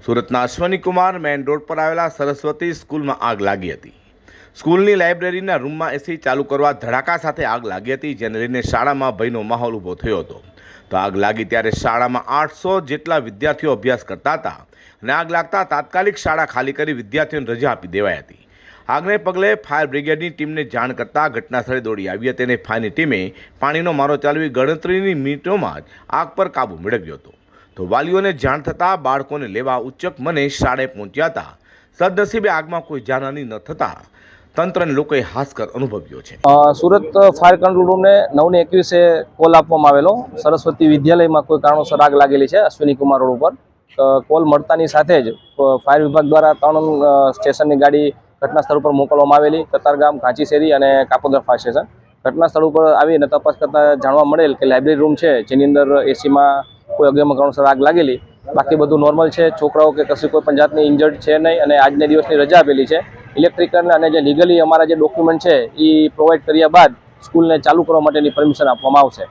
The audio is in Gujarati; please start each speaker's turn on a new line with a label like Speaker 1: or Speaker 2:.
Speaker 1: સુરતના અશ્વની કુમાર મેઇન રોડ પર આવેલા સરસ્વતી સ્કૂલમાં આગ લાગી હતી। સ્કૂલની લાઇબ્રેરીના રૂમમાં એસી ચાલુ કરવા ધડાકા સાથે આગ લાગી હતી, જેને લઈને શાળામાં ભયનો માહોલ ઊભો થયો હતો। તો આગ લાગી ત્યારે શાળામાં 800 જેટલા વિદ્યાર્થીઓ અભ્યાસ કરતા હતા અને આગ લાગતા તાત્કાલિક શાળા ખાલી કરી વિદ્યાર્થીઓને રજા આપી દેવાઈ હતી। આગને પગલે ફાયર બ્રિગેડની ટીમને જાણ કરતા ઘટનાસ્થળે દોડી આવી હતી અને ફાયરની ટીમે પાણીનો મારો ચાલવી ગણતરીની મિનિટોમાં જ આગ પર કાબૂ મેળવ્યો હતો। તો વાલીઓને જાણ થતાં બાળકોને લેવા ઉચ્ચક મને શાળાએ પહોંચ્યા હતા। સદનસીબે આગમાં કોઈ જાનહાની ન થતાં તંત્રને લોકોએ હાશકર અનુભવ્યો છે।
Speaker 2: સુરત ફાયર કંટ્રોલ રૂમને 9:21 કોલ આપવામાં આવેલો સરસ્વતી વિદ્યાલયમાં કોઈ કારણોસર આગ લાગેલી છે અશ્વિની કુમાર રોડ ઉપર। કોલ મળતાની સાથે જ ફાયર વિભાગ દ્વારા 3 સ્ટેશનની ગાડી ઘટના સ્થળ ઉપર મોકલવામાં આવેલી, કતારગામ, ઘાંચીશેરી અને કાપોદ્રા ફાયર સ્ટેશન। ઘટના સ્થળ ઉપર આવીને તપાસ કરતા જાણવા મળેલ કે લાઇબ્રેરી રૂમ છે જેની અંદર એસીમાં કોઈ અગમ્ય કારણોસર આગ લાગેલી, બાકી બધું નોર્મલ છે। છોકરાઓ કે કશું કોઈ પણ જાતની ઇન્જર્ડ છે નહીં અને આજના દિવસની રજા આપેલી છે। ઇલેક્ટ્રિકલ અને જે લીગલી અમારા જે ડોક્યુમેન્ટ છે એ પ્રોવાઈડ કર્યા બાદ સ્કૂલને ચાલુ કરવા માટેની પરમિશન આપવામાં આવશે।